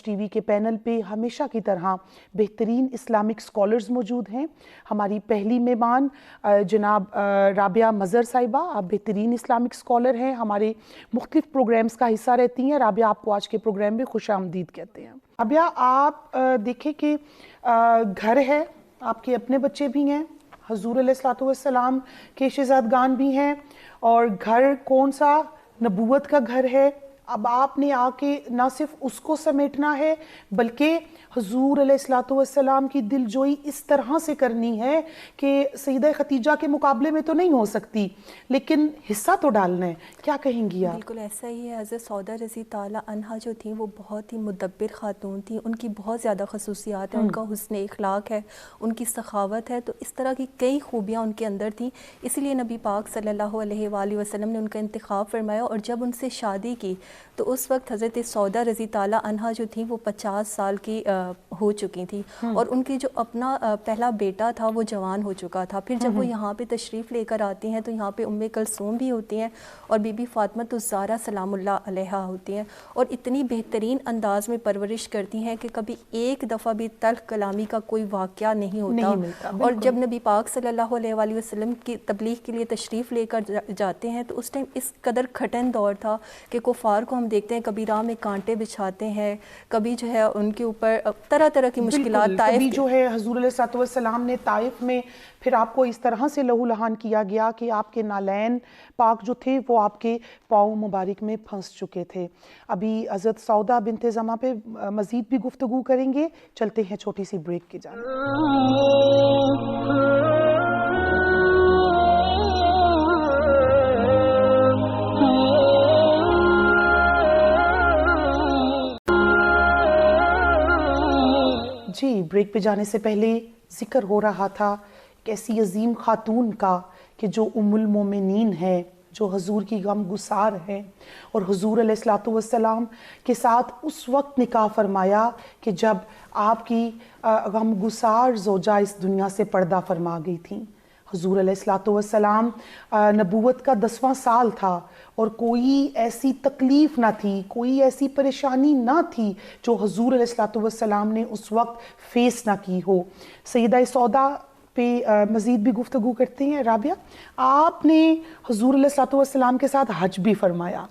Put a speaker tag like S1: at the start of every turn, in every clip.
S1: T V کے panel پہ ہمیشہ کی طرح بہترین اسلامک سکولرز موجود ہیں. ہماری پہلی مہمان جناب رابعہ مظہر صاحبہ، آپ بہترین اسلامک سکولر ہیں، ہمارے مختلف پروگرامز کا حصہ رہتی ہیں. رابعہ آپ کو آج کے پروگرام میں خوش آمدید کہتے ہیں. رابعہ، آپ دیکھیں کہ گھر ہے، آپ کے اپنے بچے بھی ہیں، حضور علیہ السلام کے شہزادگان بھی ہیں، اور گھر کون سا؟ نبوت کا گھر ہے. اب آپ نے آ کے نہ صرف اس کو سمیٹنا ہے بلکہ حضور علیہ السلام کی دل جوئی اس طرح سے کرنی ہے کہ سیدہ خدیجہ کے مقابلے میں تو نہیں ہو سکتی، لیکن حصہ تو ڈالنا ہے. کیا کہیں گی آپ؟
S2: بالکل ایسا ہی ہے. حضرت سودہ رضی تعالیٰ عنہا جو تھیں وہ بہت ہی مدبر خاتون تھیں. ان کی بہت زیادہ خصوصیات ہیں، ان کا حسن اخلاق ہے، ان کی سخاوت ہے، تو اس طرح کی کئی خوبیاں ان کے اندر تھیں. اسی لیے نبی پاک صلی اللہ علیہ وآلہ وسلم نے ان کا انتخاب فرمایا، اور جب ان سے شادی کی تو اس وقت حضرت سودہ رضی تعالیٰ عنہا جو تھیں وہ 50 سال کی ہو چکی تھیں، اور ان کی جو اپنا پہلا بیٹا تھا وہ جوان ہو چکا تھا. پھر جب وہ یہاں پہ تشریف لے کر آتی ہیں تو یہاں پہ کلثوم بھی ہوتی ہیں اور بی بی فاطمہ الزہرا سلام اللہ علیہا ہوتی ہیں، اور اتنی بہترین انداز میں پرورش کرتی ہیں کہ کبھی ایک دفعہ بھی تلخ کلامی کا کوئی واقعہ نہیں ہوتا. اور جب نبی پاک صلی اللہ علیہ وآلہ وسلم کی تبلیغ کے لیے تشریف لے کر جاتے ہیں تو اس ٹائم اس قدر کھٹن دور تھا کہ کفار کو ہم دیکھتے ہیں کبھی راہ میں کانٹے بچھاتے ہیں، کبھی جو ہے ان کے اوپر طرح طرح کی مشکلات.
S1: کبھی جو ہے حضور علیہ السلام نے طائف میں پھر آپ کو اس طرح سے لہو لہان کیا گیا کہ آپ کے نالین پاک جو تھے وہ آپ کے پاؤں مبارک میں پھنس چکے تھے. ابھی حضرت سودہ بنت زمعہ پہ مزید بھی گفتگو کریں گے. چلتے ہیں چھوٹی سی بریک کی جانب. جی، بریک پہ جانے سے پہلے ذکر ہو رہا تھا کہ ایسی عظیم خاتون کا کہ جو ام المومنین ہے، جو حضور کی غم گسار ہے، اور حضور علیہ السلام کے ساتھ اس وقت نکاح فرمایا کہ جب آپ کی غم گسار زوجہ اس دنیا سے پردہ فرما گئی تھیں. حضور علیہ السلام نبوت کا 10واں سال تھا اور کوئی ایسی تکلیف نہ تھی، کوئی ایسی پریشانی نہ تھی جو حضور علیہ السلام نے اس وقت فیس نہ کی ہو. سیدہ سودا پہ مزید بھی گفتگو کرتے ہیں. رابعہ، آپ نے حضور علیہ السلام کے ساتھ حج بھی فرمایا،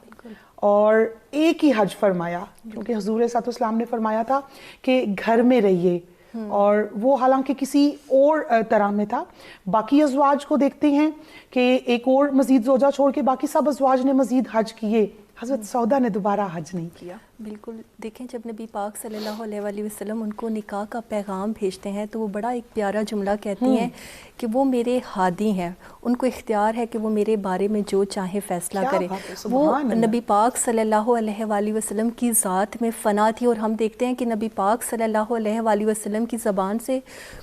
S1: اور ایک ہی حج فرمایا، کیونکہ حضور علیہ السلام نے فرمایا تھا کہ گھر میں رہیے، اور وہ حالانکہ کسی اور طرح میں تھا. باقی ازواج کو دیکھتے ہیں کہ ایک اور مزید زوجہ چھوڑ کے باقی سب ازواج نے مزید حج کیے، حضرت سودا نے دوبارہ حج نہیں کیا.
S2: بالکل. دیکھیں، جب نبی پاک صلی اللہ علیہ وآلہ وسلم ان کو نکاح کا پیغام بھیجتے ہیں تو وہ بڑا ایک پیارا جملہ کہتی ہیں کہ وہ میرے ہادی ہیں، ان کو اختیار ہے کہ وہ میرے بارے میں جو چاہے فیصلہ کرے. وہ نبی پاک صلی اللہ علیہ وآلہ وسلم کی ذات میں فنا تھی، اور ہم دیکھتے ہیں کہ نبی پاک صلی اللہ علیہ وآلہ وسلم کی زبان سے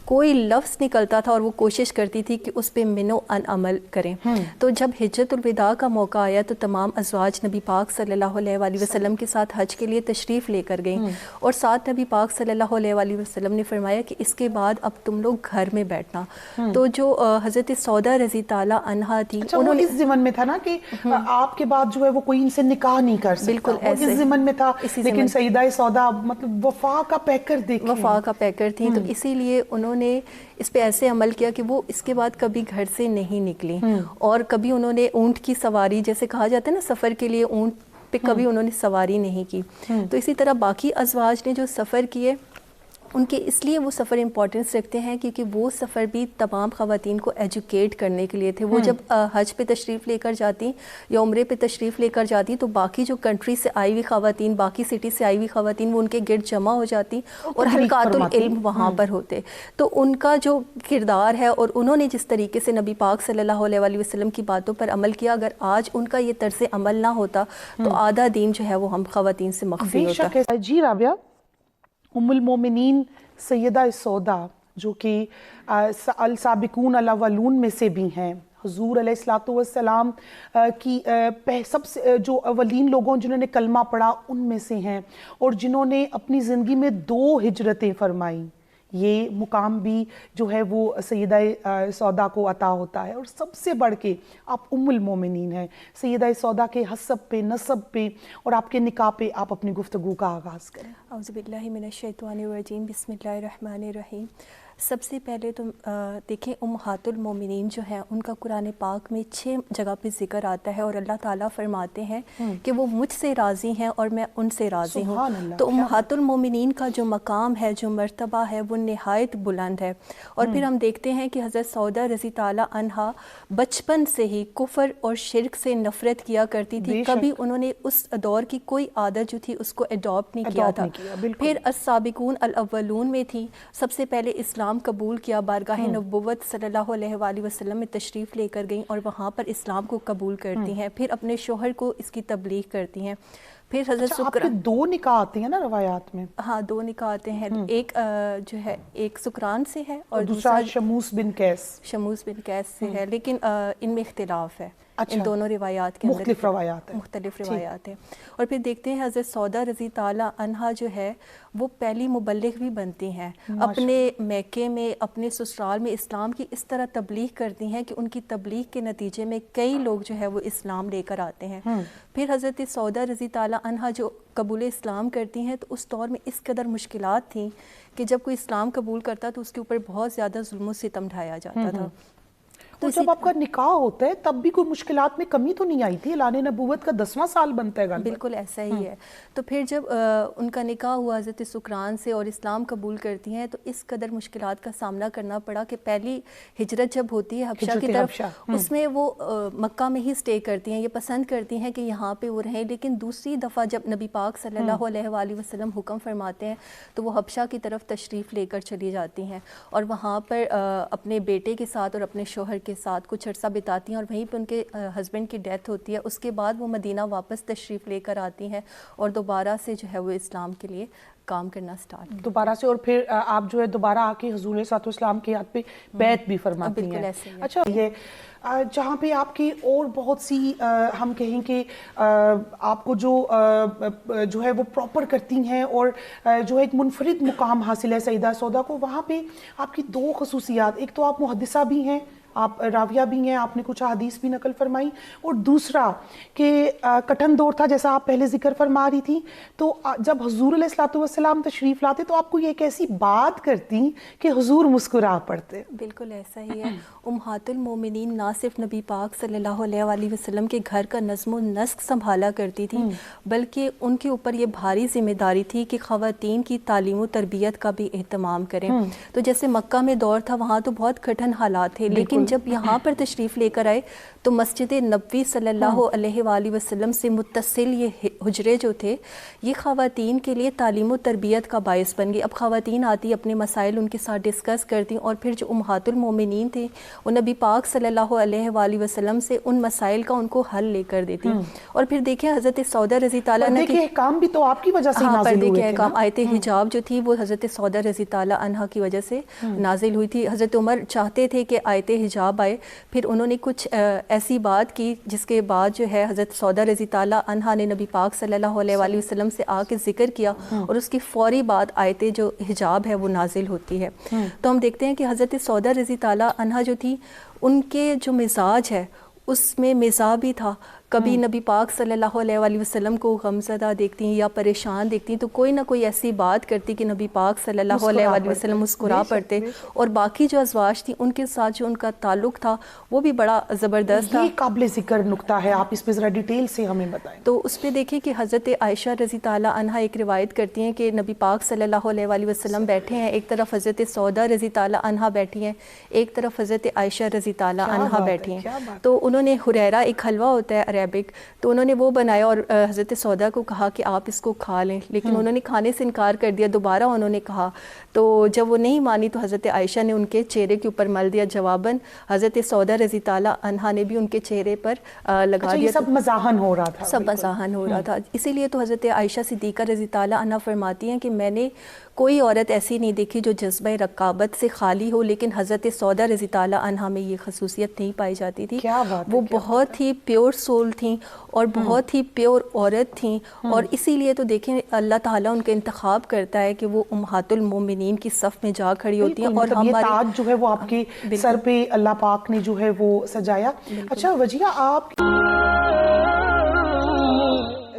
S2: کوئی لفظ نکلتا تھا اور وہ کوشش کرتی تھی کہ اس پہ منو ان عمل کریں. تو جب ہجرت الوداع کا موقع آیا تو تمام ازواج نبی پاک صلی اللہ علیہ وآلہ وسلم کے ساتھ حج کے لیے تشریف لے کر گئیں، اور ساتھ نبی پاک صلی اللہ علیہ وآلہ وسلم نے فرمایا کہ اس کے بعد اب تم لوگ گھر میں بیٹھنا. تو جو حضرت سودہ رضی تعالیٰ عنہا تھی،
S1: انہوں نے اس ضمن میں تھا نا کہ آپ کے بعد جو ہے وہ کوئی ان سے نکاح نہیں کر سکتا.
S2: بالکل ایسے
S1: اس ضمن میں تھا. لیکن سیدہ سودا مطلب وفا کا پیکر دیکھیں،
S2: وفا کا پیکر تھیں، تو اسی لیے انہوں نے اس پہ ایسے عمل کیا کہ وہ اس کے بعد کبھی گھر سے نہیں نکلی، اور کبھی انہوں نے اونٹ کی سواری، جیسے کہا جاتا ہے نا سفر کے لیے اونٹ پہ کبھی انہوں نے سواری نہیں کی. تو اسی طرح باقی ازواج نے جو سفر کیے ان کے اس لیے وہ سفر امپورٹنس رکھتے ہیں کیونکہ وہ سفر بھی تمام خواتین کو ایجوکیٹ کرنے کے لیے تھے. وہ جب حج پہ تشریف لے کر جاتی یا عمرے پہ تشریف لے کر جاتی تو باقی جو کنٹری سے آئی ہوئی خواتین، باقی سٹی سے آئی ہوئی خواتین، وہ ان کے گرد جمع ہو جاتی اور حلقات العلم وہاں پر ہوتے. تو ان کا جو کردار ہے اور انہوں نے جس طریقے سے نبی پاک صلی اللہ علیہ وآلہ وسلم کی باتوں پر عمل کیا، اگر آج ان کا یہ طرز عمل نہ ہوتا تو آدھا دین جو ہے وہ ہم خواتین سے مخفی ہوتا.
S1: جی رابعہ، ام المومنین سیدہ سودا جو کہ السابقون الاولون میں سے بھی ہیں، حضور علیہ السلام کی سب سے جو اولین لوگوں جنہوں نے کلمہ پڑھا ان میں سے ہیں، اور جنہوں نے اپنی زندگی میں 2 ہجرتیں فرمائیں. یہ مقام بھی جو ہے وہ سیدہ سودا کو عطا ہوتا ہے، اور سب سے بڑھ کے آپ ام المومنین ہیں۔ سیدہ سودا کے حسب پہ، نسب پہ اور آپ کے نکاح پہ آپ اپنی گفتگو کا آغاز کریں۔
S2: اعوذ باللہ من الشیطان الرجیم، بسم اللہ الرحمن الرحیم۔ سب سے پہلے تو دیکھیں امہات المومنین جو ہیں ان کا قرآن پاک میں 6 جگہ پہ ذکر آتا ہے، اور اللہ تعالیٰ فرماتے ہیں کہ وہ مجھ سے راضی ہیں اور میں ان سے راضی ہوں۔ تو امہات المومنین کا جو مقام ہے، جو مرتبہ ہے، وہ نہایت بلند ہے۔ اور پھر ہم دیکھتے ہیں کہ حضرت سودا رضی تعالیٰ عنہا بچپن سے ہی کفر اور شرک سے نفرت کیا کرتی تھی، کبھی انہوں نے اس دور کی کوئی عادت جو تھی اس کو اڈاپٹ نہیں کیا تھا۔ پھر السابقون الاولون میں تھی، سب سے پہلے اسلام قبول کیا، بارگاہ نبوت صلی اللہ علیہ وآلہ وسلم میں تشریف لے کر گئیں اور وہاں پر اسلام کو قبول کرتی ہیں، پھر اپنے شوہر کو اس کی تبلیغ کرتی ہیں۔ پھر حضرت
S1: آپ کے 2 نکاح آتے ہیں نا روایات میں؟
S2: ہاں 2 نکاح آتے ہیں، ایک جو ہے ایک سکران سے ہے اور
S1: دوسرا شموس بن قیس
S2: سے ہے، لیکن ان میں اختلاف ہے۔ ان دونوں روایات کے اندر مختلف روایات ہیں۔ اور پھر دیکھتے ہیں حضرت سودا رضی تعالیٰ عنہا جو ہے وہ پہلی مبلغ بھی بنتی ہیں، اپنے میکے میں، اپنے سسرال میں اسلام کی اس طرح تبلیغ کرتی ہیں کہ ان کی تبلیغ کے نتیجے میں کئی لوگ جو ہے وہ اسلام لے کر آتے ہیں۔ پھر حضرت سودا رضی تعالیٰ عنہا جو قبول اسلام کرتی ہیں تو اس دور میں اس قدر مشکلات تھیں کہ جب کوئی اسلام قبول کرتا تو اس کے اوپر بہت زیادہ ظلم و ستم ڈھایا جاتا تھا۔
S1: تو جب آپ کا نکاح ہوتا ہے تب بھی کوئی مشکلات میں کمی تو نہیں آئی تھی؟ اعلان نبوت کا 10واں سال بنتا ہے غالباً۔
S2: بالکل ایسا ہی ہے۔ تو پھر جب ان کا نکاح ہوا حضرت سکران سے اور اسلام قبول کرتی ہیں تو اس قدر مشکلات کا سامنا کرنا پڑا کہ پہلی ہجرت جب ہوتی ہے حبشہ کی طرف، اس میں وہ مکہ میں ہی سٹے کرتی ہیں، یہ پسند کرتی ہیں کہ یہاں پہ وہ رہیں، لیکن دوسری دفعہ جب نبی پاک صلی اللہ علیہ وآلہ وسلم حکم فرماتے ہیں تو وہ حبشہ کی طرف تشریف لے کر چلی جاتی ہیں، اور وہاں پر اپنے بیٹے کے ساتھ اور اپنے شوہر کے ساتھ کچھ عرصہ بتاتی ہیں، اور وہیں پہ ان کے ہسبینڈ کی ڈیتھ ہوتی ہے۔ اس کے بعد وہ مدینہ واپس تشریف لے کر آتی ہیں اور دوبارہ سے جو ہے وہ اسلام کے لیے کام کرنا سٹارٹ
S1: دوبارہ سے، اور پھر آپ جو ہے دوبارہ آ کے حضور صلی اللہ علیہ وسلم کے ہاتھ پہ بیعت بھی فرماتی ہیں۔
S2: بالکل ایسے ہی ہے۔
S1: اچھا، یہ جہاں پہ آپ کی اور بہت سی ہم کہیں کہ آپ کو جو ہے وہ پراپر کرتی ہیں اور جو ایک منفرد مقام حاصل ہے سیدہ سودا کو، وہاں پہ آپ کی 2 خصوصیات، ایک تو آپ محدثہ بھی ہیں، آپ راویہ بھی ہیں، آپ نے کچھ احادیث بھی نقل فرمائی، اور دوسرا کہ کٹھن دور تھا جیسا آپ پہلے ذکر فرما رہی تھی، تو جب حضور علیہ الصلوۃ والسلام تشریف لاتے تو آپ کو یہ ایک ایسی بات کرتی کہ حضور مسکرا پڑتے۔
S2: بالکل ایسا ہی ہے۔ امہات المومنین نہ صرف نبی پاک صلی اللہ علیہ وآلہ وسلم کے گھر کا نظم و نسق سنبھالا کرتی تھی، بلکہ ان کے اوپر یہ بھاری ذمہ داری تھی کہ خواتین کی تعلیم و تربیت کا بھی اہتمام کریں۔ تو جیسے مکہ میں دور تھا وہاں تو بہت کٹھن حالات تھے، لیکن جب یہاں پر تشریف لے کر آئے تو مسجد نبوی صلی اللہ علیہ وآلہ وسلم سے متصل یہ حجرے جو تھے یہ خواتین کے لیے تعلیم و تربیت کا باعث بن گئی۔ اب خواتین آتی اپنے مسائل ان کے ساتھ ڈسکس کرتی، اور پھر جو امہات المومنین تھے وہ نبی پاک صلی اللہ علیہ وآلہ وسلم سے ان مسائل کا ان کو حل لے کر دیتی۔ اور پھر دیکھیں حضرت سودا رضی تعالیٰ عنہ کے
S1: احکام بھی تو آپ کی وجہ سے نازل ہوئے تھے۔
S2: احکام آیت حجاب جو تھی وہ حضرت سودا رضی تعالیٰ عنہ کی وجہ سے نازل ہوئی تھی۔ حضرت عمر چاہتے تھے کہ آیت حجاب آئے، پھر انہوں نے کچھ ایسی بات کی جس کے بعد جو ہے حضرت سودا رضی تعالیٰ عنہ نے نبی پاک صلی اللہ علیہ وآلہ وسلم سے آ کے ذکر کیا، اور اس کی فوری بعد آیت جو حجاب ہے وہ نازل ہوتی ہے۔ تو ہم دیکھتے ہیں کہ حضرت سودا رضی تعالیٰ عنہ جو تھی ان کے جو مزاج ہے اس میں مزاح بھی تھا، کبھی نبی پاک صلی اللہ علیہ وآلہ وسلم کو غمزدہ دیکھتی ہیں یا پریشان دیکھتی ہیں تو کوئی نہ کوئی ایسی بات کرتی کہ نبی پاک صلی اللہ علیہ وآلہ وسلم مسکرا پڑتے، اور باقی جو ازواج تھیں ان کے ساتھ جو ان کا تعلق تھا وہ بھی بڑا زبردست تھا۔
S1: یہ قابل ذکر نکتہ ہے، آپ اس پہ ذرا ڈیٹیل سے ہمیں بتائیں۔
S2: تو اس پہ دیکھیں کہ حضرت عائشہ رضی تعالیٰ عنہا ایک روایت کرتی ہیں کہ نبی پاک صلی اللہ علیہ وآلہ وسلم بیٹھے ہیں، ایک طرف حضرت سودا رضی تعالیٰ عنہا بیٹھی ہیں، ایک طرف حضرت عائشہ رضی تعالیٰ عنہا بیٹھی ہیں۔ تو انہوں نے حریرہ، ایک حلوہ ہوتا ہے عربک، تو انہوں نے وہ بنایا اور حضرت سودا کو کہا کہ آپ اس کو کھا لیں، لیکن انہوں نے کھانے سے انکار کر دیا۔ دوبارہ انہوں نے کہا تو جب وہ نہیں مانی تو حضرت عائشہ نے ان کے چہرے کے اوپر مل دیا جواباً، حضرت سودا رضی تعالیٰ عنہا نے بھی ان کے چہرے پر لگا دیا۔
S1: یہ سب مزاحن ہو رہا تھا،
S2: سب مزاحن ہو رہا تھا۔ اسی لیے تو حضرت عائشہ صدیقہ رضی تعالیٰ عنہا فرماتی ہیں کہ میں نے کوئی عورت ایسی نہیں دیکھی جو جذبہ رقابت سے خالی ہو، لیکن حضرت سودا رضی تعالیٰ عنہا میں یہ خصوصیت نہیں پائی جاتی تھی۔ وہ بہت ہی پیور سول بیوٹیفل تھیں اور بہت ہی پیور عورت تھیں، اور اسی لیے تو دیکھیں اللہ تعالیٰ ان کا انتخاب کرتا ہے کہ وہ امہات المومنین کی صف میں جا کھڑی ہوتی ہیں، اور
S1: یہ تاج جو ہے وہ آپ کے سر پہ اللہ پاک نے جو ہے وہ سجایا۔ اچھا وجیہہ آپ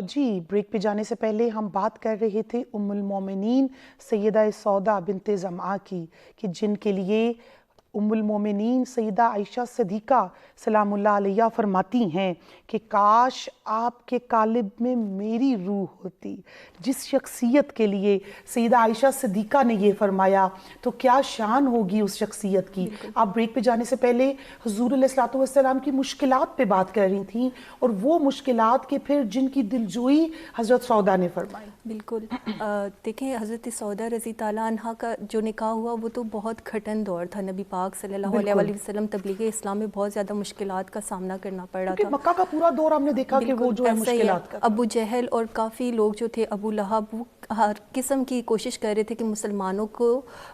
S1: جی بریک پہ جانے سے پہلے ہم بات کر رہے تھے ام المومنین سیدہ سودا بنت زمعہ کی، کہ جن کے لیے ام المومنین سیدہ عائشہ صدیقہ سلام اللہ علیہ فرماتی ہیں کہ کاش آپ کے قالب میں میری روح ہوتی۔ جس شخصیت کے لیے سیدہ عائشہ صدیقہ نے یہ فرمایا تو کیا شان ہوگی اس شخصیت کی۔ آپ بریک پہ جانے سے پہلے حضور علیہ الصلوۃ والسلام کی مشکلات پہ بات کر رہی تھیں، اور وہ مشکلات کے پھر جن کی دلجوئی حضرت سودا نے فرمائی۔
S2: بالکل دیکھیں حضرت سودا رضی تعالیٰ عنہ کا جو نکاح ہوا وہ تو بہت گھٹن دور تھا، نبی پاک صلی اللہ علیہ وسلم تبلیغ اسلام میں بہت زیادہ مشکلات کا سامنا کرنا پڑ رہا تھا۔
S1: مکہ کا پورا دور ہم نے دیکھا کہ وہ جو ہے مشکلات کا،
S2: ابو جہل اور کافی لوگ جو تھے، ابو لہب، وہ ہر قسم کی کوشش کر رہے تھے کہ مسلمانوں کو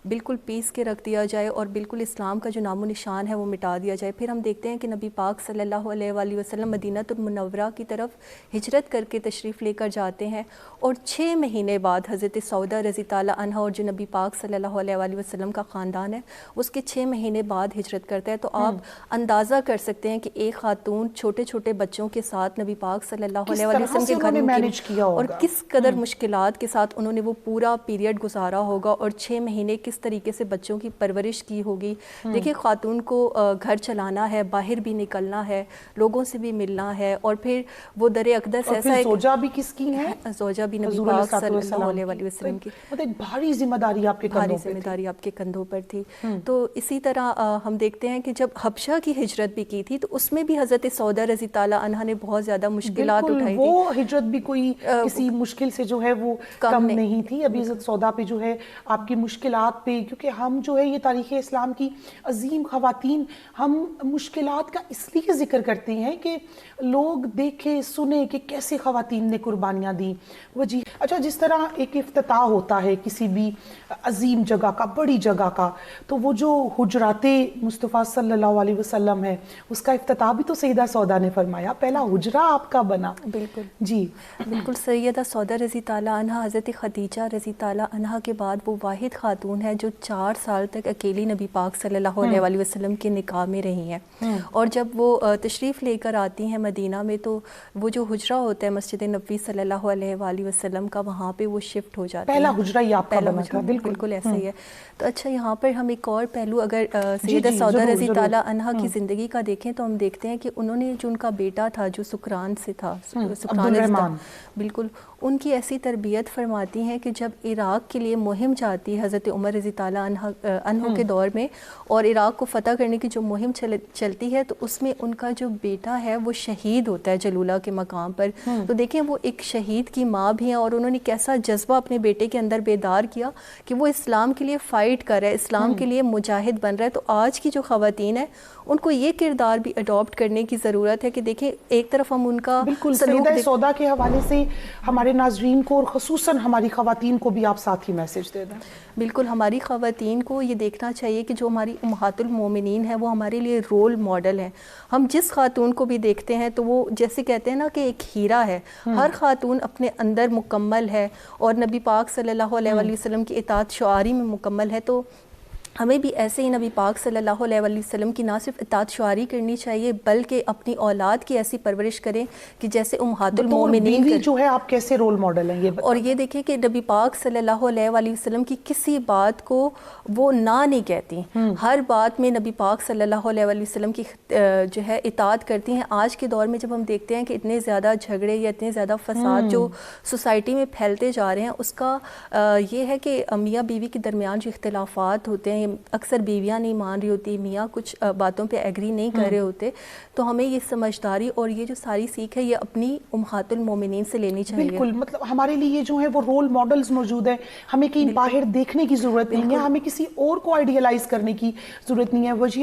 S2: بالکل پیس کے رکھ دیا جائے اور بالکل اسلام کا جو نام و نشان ہے وہ مٹا دیا جائے۔ پھر ہم دیکھتے ہیں کہ نبی پاک صلی اللہ علیہ وآلہ وسلم مدینہ المنورہ کی طرف ہجرت کر کے تشریف لے کر جاتے ہیں، اور 6 مہینے بعد حضرت سودا رضی تعالیٰ عنہ اور جو نبی پاک صلی اللہ علیہ وآلہ وسلم کا خاندان ہے اس کے 6 مہینے بعد ہجرت کرتا ہے۔ تو آپ اندازہ کر سکتے ہیں کہ ایک خاتون چھوٹے چھوٹے بچوں کے ساتھ نبی پاک صلی اللہ علیہ وآلہ وسلم کے گھر میں اور کس قدر مشکلات کے ساتھ انہوں نے وہ پورا پیریڈ گزارا ہوگا، اور 6 مہینے کس طریقے سے بچوں کی پرورش کی ہوگی۔ دیکھیں خاتون کو گھر چلانا ہے، باہر بھی نکلنا ہے، لوگوں سے بھی ملنا ہے، اور پھر وہ در اقدس ایسا ہے،
S1: زوجہ بھی کس کی ہے؟
S2: زوجہ بھی نبی پاک صلی اللہ علیہ وآلہ وسلم کی،
S1: ایک بھاری ذمہ داری آپ کے کندھوں
S2: بھاری ذمہ داری آپ کے کندھوں پر تھی۔ تو اسی طرح ہم دیکھتے ہیں کہ جب حبشہ کی ہجرت بھی کی تھی تو اس میں بھی حضرت سودا رضی تعالیٰ عنہ نے بہت زیادہ مشکلات اٹھائی تھی۔
S1: وہ ہجرت بھی کوئی کسی مشکل سے جو ہے وہ کم نہیں تھی۔ ابھی حضرت سودا پہ جو ہے آپ کی مشکلات پہ، کیونکہ ہم جو ہے یہ تاریخ اسلام کی عظیم خواتین، ہم مشکلات کا اس لیے ذکر کرتے ہیں کہ لوگ دیکھیں سنیں کہ کیسے خواتین نے قربانیاں دی۔ اچھا جس طرح ایک افتتاح ہوتا ہے کسی بھی عظیم جگہ کا، بڑی جگہ کا، تو وہ جو حجرات مصطفیٰ صلی اللہ علیہ وسلم ہے اس کا افتتاح بھی تو سیدہ سودا نے فرمایا، پہلا حجرہ آپ کا بنا۔
S2: بالکل
S1: جی
S2: بالکل سیدہ سودا رضی تعالیٰ عنہ حضرت خدیجہ رضی تعالیٰ عنہ کے بعد وہ واحد خاتون ہے جو 4 سال تک اکیلی نبی پاک صلی اللہ علیہ وآلہ وسلم کے نکاح میں رہی ہیں، اور جب وہ تشریف لے کر آتی ہیں مدینہ میں تو وہ جو حجرہ ہوتا ہے مسجد نبوی صلی اللہ علیہ وآلہ وسلم کا، وہاں پہ وہ شفٹ ہو جاتی ہے۔
S1: پہلا حجرہ ہی آپ کا بنا تھا۔
S2: بالکل ایسا ہی ہے۔ تو اچھا یہاں پر ہم ایک اور پہلو اگر سیدہ سودا رضی تعالیٰ عنہ کی زندگی کا دیکھیں تو ہم دیکھتے ہیں کہ انہوں نے جو ان کا بیٹا تھا جو سکران سے تھا، سکران، بالکل ان کی ایسی تربیت فرماتی ہیں کہ جب عراق کے لیے مہم جاتی ہے حضرت عمر رضی تعالیٰ عنہ کے دور میں، اور عراق کو فتح کرنے کی جو مہم چلتی ہے تو اس میں ان کا جو بیٹا ہے وہ شہید ہوتا ہے جلولہ کے مقام پر۔ تو دیکھیں وہ ایک شہید کی ماں بھی ہیں، اور انہوں نے کیسا جذبہ اپنے بیٹے کے اندر بیدار کیا کہ وہ اسلام کے لیے فائٹ کر رہا ہے، اسلام کے لیے مجاہد بن رہا ہے۔ تو آج کی جو خواتین ہیں ان کو یہ کردار بھی اڈاپٹ کرنے کی ضرورت ہے کہ دیکھیں ایک طرف ہم ان کا
S1: بالکل سیدہ سودا کے حوالے سے ہمارے ناظرین کو اور خصوصاً ہماری خواتین کو بھی آپ ساتھ ہی میسج دے دیں۔
S2: بالکل ہماری خواتین کو یہ دیکھنا چاہیے کہ جو ہماری امہات المومنین ہیں وہ ہمارے لیے رول ماڈل ہیں۔ ہم جس خاتون کو بھی دیکھتے ہیں تو وہ جیسے کہتے ہیں نا کہ ایک ہیرا ہے، ہر خاتون اپنے اندر مکمل ہے اور نبی پاک صلی اللہ علیہ وآلہ وسلم کی اطاعت شعاری میں مکمل ہے۔ تو ہمیں بھی ایسے ہی نبی پاک صلی اللہ علیہ وآلہ وسلم کی نہ صرف اطاعت شعاری کرنی چاہیے بلکہ اپنی اولاد کی ایسی پرورش کریں کہ جیسے امہات المومنین
S1: جو ہے آپ کیسے رول ماڈل ہیں یہ
S2: اور یہ دیکھیں کہ نبی پاک صلی اللہ علیہ وآلہ وسلم کی کسی بات کو وہ نہ نہیں کہتی، ہر بات میں نبی پاک صلی اللہ علیہ وآلہ وسلم کی جو ہے اطاعت کرتی ہیں۔ آج کے دور میں جب ہم دیکھتے ہیں کہ اتنے زیادہ جھگڑے یا اتنے زیادہ فساد جو سوسائٹی میں پھیلتے جا رہے ہیں، اس کا یہ ہے کہ میاں بیوی کے درمیان جو اختلافات ہوتے ہیں، اکثر بیویاں نہیں مان رہی ہوتی، میاں کچھ باتوں پہ ایگری نہیں کر رہے ہوتے، تو ہمیں یہ سمجھداری اور یہ جو ساری سیکھ ہے یہ اپنی امہات المومنین سے لینی چاہیے۔
S1: بالکل، مطلب ہمارے لیے جو ہے وہ رول ماڈلز موجود ہیں، ہمیں کہیں باہر دیکھنے کی ضرورت نہیں ہے، ہمیں کسی اور کو آئیڈیلائز کرنے کی ضرورت نہیں ہے۔ وجیہہ